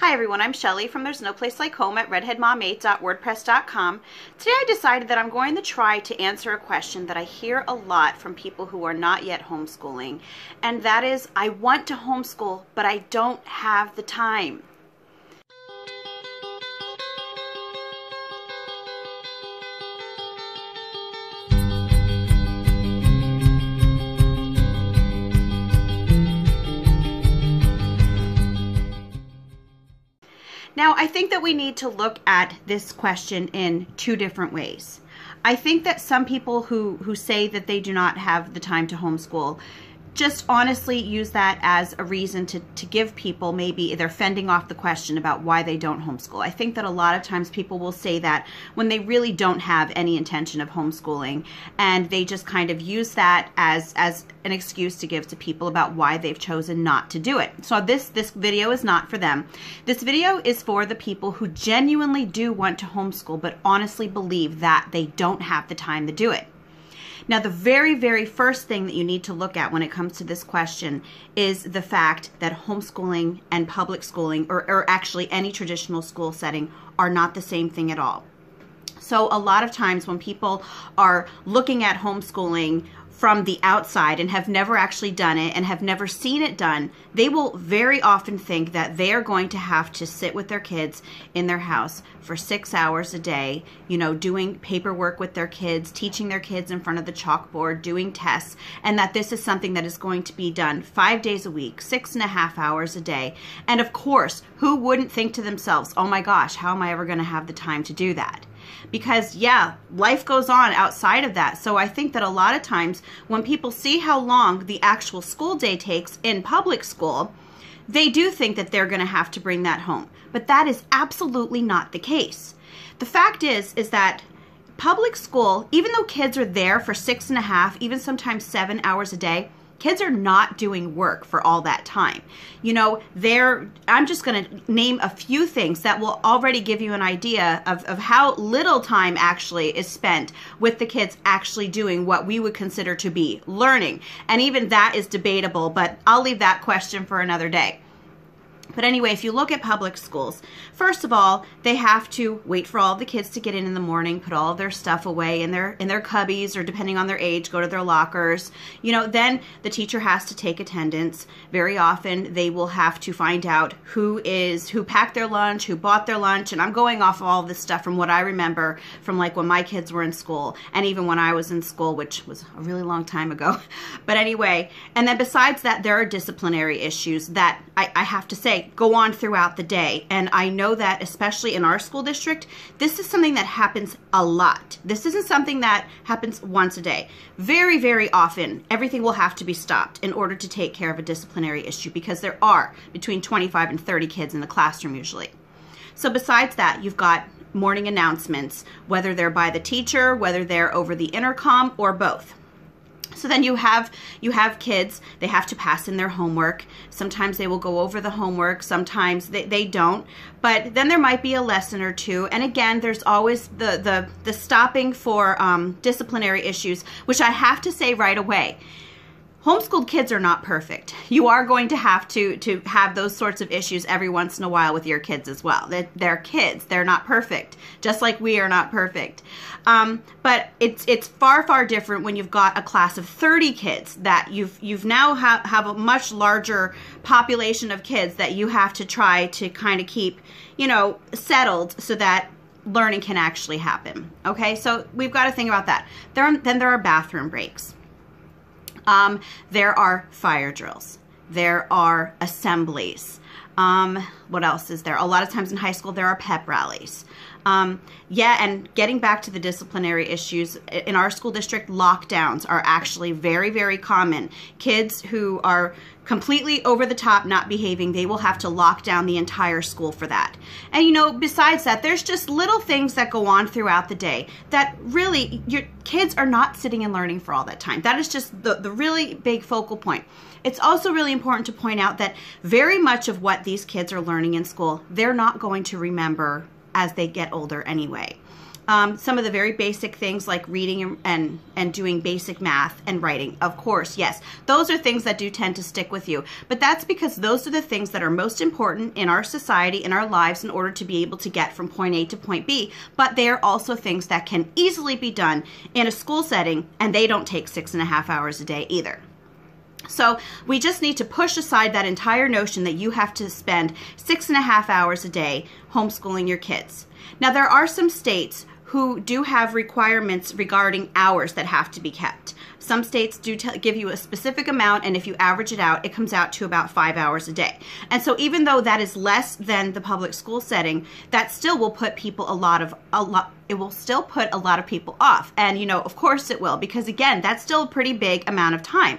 Hi everyone, I'm Shelly from There's No Place Like Home at redheadmom8.wordpress.com. Today I decided that I'm going to try to answer a question that I hear a lot from people who are not yet homeschooling, and that is, I want to homeschool, but I don't have the time. Now, I think that we need to look at this question in two different ways. I think that some people who say that they do not have the time to homeschool just honestly use that as a reason to give people, maybe they're fending off the question about why they don't homeschool. I think that a lot of times people will say that when they really don't have any intention of homeschooling, and they just kind of use that as an excuse to give to people about why they've chosen not to do it. So this video is not for them. This video is for the people who genuinely do want to homeschool but honestly believe that they don't have the time to do it. Now, the very, very first thing that you need to look at when it comes to this question is the fact that homeschooling and public schooling, or actually any traditional school setting, are not the same thing at all. So a lot of times when people are looking at homeschooling from the outside and have never actually done it and have never seen it done, they will very often think that they are going to have to sit with their kids in their house for 6 hours a day, doing paperwork with their kids, teaching their kids in front of the chalkboard, doing tests, and that this is something that is going to be done 5 days a week, 6.5 hours a day. And of course, who wouldn't think to themselves, oh my gosh, how am I ever going to have the time to do that? Because yeah, life goes on outside of that. So I think that a lot of times when people see how long the actual school day takes in public school, they do think that they're going to have to bring that home. But that is absolutely not the case. The fact is that public school, even though kids are there for 6.5, even sometimes 7 hours a day, kids are not doing work for all that time. I'm just going to name a few things that will already give you an idea of how little time actually is spent with the kids actually doing what we would consider to be learning. And even that is debatable, but I'll leave that question for another day. But anyway, if you look at public schools, first of all, they have to wait for all the kids to get in the morning, put all of their stuff away in their cubbies, or depending on their age, go to their lockers. Then the teacher has to take attendance. Very often they will have to find out who packed their lunch, who bought their lunch, and I'm going off all this stuff from what I remember from like when my kids were in school, and even when I was in school, which was a really long time ago. But anyway, and then besides that, there are disciplinary issues that I have to say go on throughout the day. And I know that especially in our school district, this is something that happens a lot. This isn't something that happens once a day. Very, very often, everything will have to be stopped in order to take care of a disciplinary issue, because there are between 25 and 30 kids in the classroom usually. So besides that, you've got morning announcements, whether they're by the teacher, whether they're over the intercom, or both. So then you have kids, they have to pass in their homework. Sometimes they will go over the homework, sometimes they don't. But then there might be a lesson or two. And again, there's always the stopping for disciplinary issues, which I have to say right away. Homeschooled kids are not perfect. You are going to have those sorts of issues every once in a while with your kids as well. They're kids. They're not perfect, just like we are not perfect. But it's far, far different when you've got a class of 30 kids that you've now have a much larger population of kids that you have to try to kind of keep, settled so that learning can actually happen. Okay, so we've got to think about that. Then there are bathroom breaks. There are fire drills. There are assemblies. What else is there? A lot of times in high school, there are pep rallies. And getting back to the disciplinary issues, in our school district, lockdowns are actually very, very common. Kids who are completely over the top, not behaving, they will have to lock down the entire school for that. And besides that, there's just little things that go on throughout the day that really, your kids are not sitting and learning for all that time. That is just the really big focal point. It's also really important to point out that very much of what these kids are learning in school, they're not going to remember as they get older anyway. some of the very basic things like reading and doing basic math and writing. Of course, yes, those are things that do tend to stick with you. But that's because those are the things that are most important in our society, in our lives, in order to be able to get from point A to point B. But they are also things that can easily be done in a school setting, and they don't take 6.5 hours a day either. So we just need to push aside that entire notion that you have to spend 6.5 hours a day homeschooling your kids. Now, there are some states who do have requirements regarding hours that have to be kept. Some states do give you a specific amount, and if you average it out, it comes out to about 5 hours a day. And so even though that is less than the public school setting, that still will put people it will still put a lot of people off. And, you know, of course it will, because again, that's still a pretty big amount of time.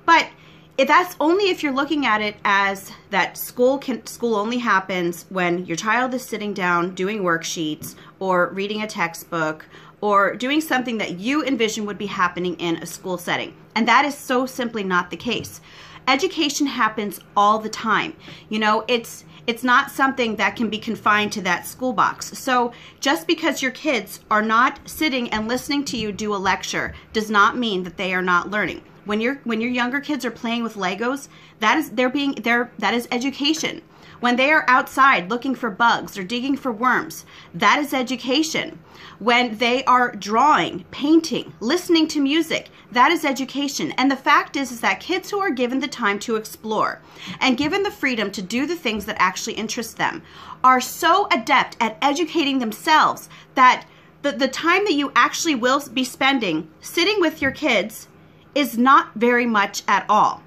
But that's only if you're looking at it as that school only happens when your child is sitting down doing worksheets or reading a textbook or doing something that you envision would be happening in a school setting. And that is so simply not the case. Education happens all the time. You know, it's not something that can be confined to that school box. So just because your kids are not sitting and listening to you do a lecture does not mean that they are not learning. When your younger kids are playing with Legos, that is education. When they are outside looking for bugs or digging for worms, that is education. When they are drawing, painting, listening to music, that is education. And the fact is that kids who are given the time to explore and given the freedom to do the things that actually interest them are so adept at educating themselves that the time that you actually will be spending sitting with your kids is not very much at all.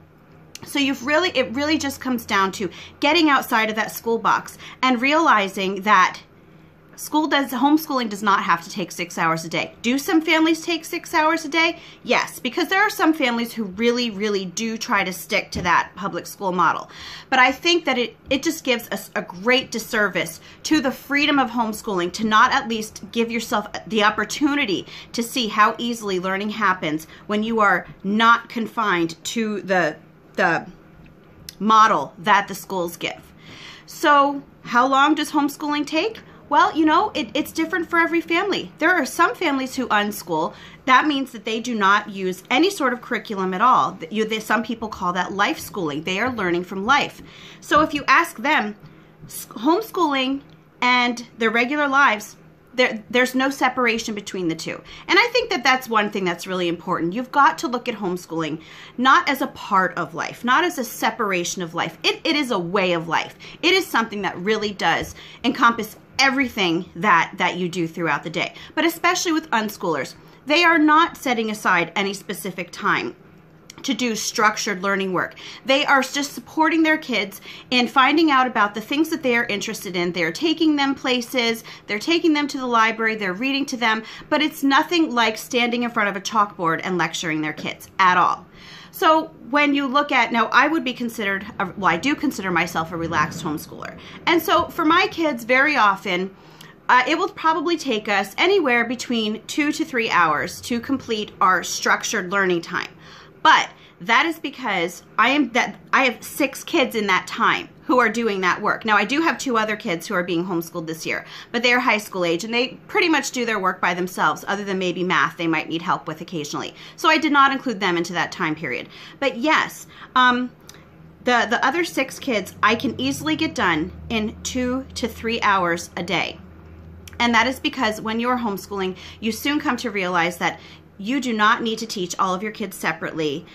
So it really just comes down to getting outside of that school box and realizing that homeschooling does not have to take 6 hours a day. Do some families take 6 hours a day? Yes, because there are some families who really, really do try to stick to that public school model. But I think that it just gives us a great disservice to the freedom of homeschooling to not at least give yourself the opportunity to see how easily learning happens when you are not confined to the model that the schools give. So how long does homeschooling take? Well, you know, it's different for every family. There are some families who unschool. That means that they do not use any sort of curriculum at all. Some people call that life schooling. They are learning from life. So if you ask them, homeschooling and their regular lives, there's no separation between the two. And I think that that's one thing that's really important. You've got to look at homeschooling not as a part of life, not as a separation of life. It is a way of life. It is something that really does encompass everything that you do throughout the day. But especially with unschoolers, they are not setting aside any specific time to do structured learning work. They are just supporting their kids in finding out about the things that they are interested in. They're taking them places, they're taking them to the library, they're reading to them, but it's nothing like standing in front of a chalkboard and lecturing their kids at all. So when you look at, now I would be considered, I do consider myself a relaxed homeschooler. And so for my kids, very often, it will probably take us anywhere between 2 to 3 hours to complete our structured learning time. But that is because I have 6 kids in that time who are doing that work. Now, I do have 2 other kids who are being homeschooled this year, but they are high school age and they pretty much do their work by themselves, other than maybe math they might need help with occasionally. So I did not include them into that time period. But yes, the other 6 kids I can easily get done in 2 to 3 hours a day. And that is because when you are homeschooling, you soon come to realize that you do not need to teach all of your kids separately.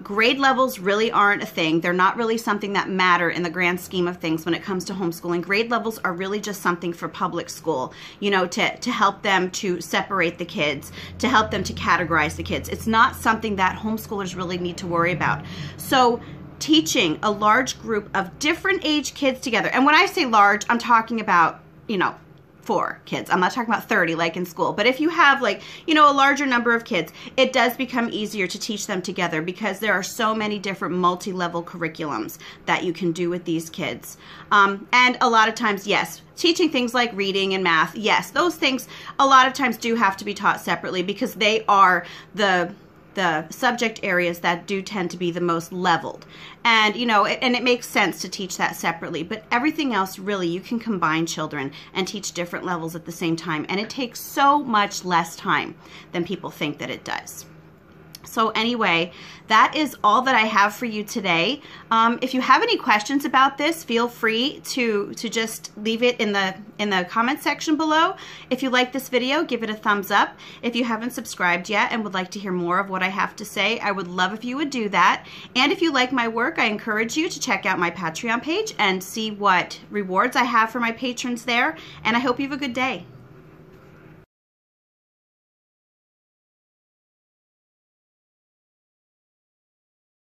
Grade levels really aren't a thing. They're not really something that matter in the grand scheme of things when it comes to homeschooling. Grade levels are really just something for public school, you know, to help them to separate the kids, to help them to categorize the kids. It's not something that homeschoolers really need to worry about. So teaching a large group of different age kids together, and when I say large, I'm talking about, you know, 4 kids. I'm not talking about 30 like in school. But if you have, like, you know, a larger number of kids, it does become easier to teach them together because there are so many different multi-level curriculums that you can do with these kids. And a lot of times, yes, teaching things like reading and math, yes, those things a lot of times do have to be taught separately because they are the subject areas that do tend to be the most leveled. And, you know, and it makes sense to teach that separately, but everything else, really, you can combine children and teach different levels at the same time, and it takes so much less time than people think that it does. So anyway, that is all that I have for you today. If you have any questions about this, feel free to just leave it in the comment section below. If you like this video, give it a thumbs up. If you haven't subscribed yet and would like to hear more of what I have to say, I would love if you would do that. And if you like my work, I encourage you to check out my Patreon page and see what rewards I have for my patrons there. And I hope you have a good day.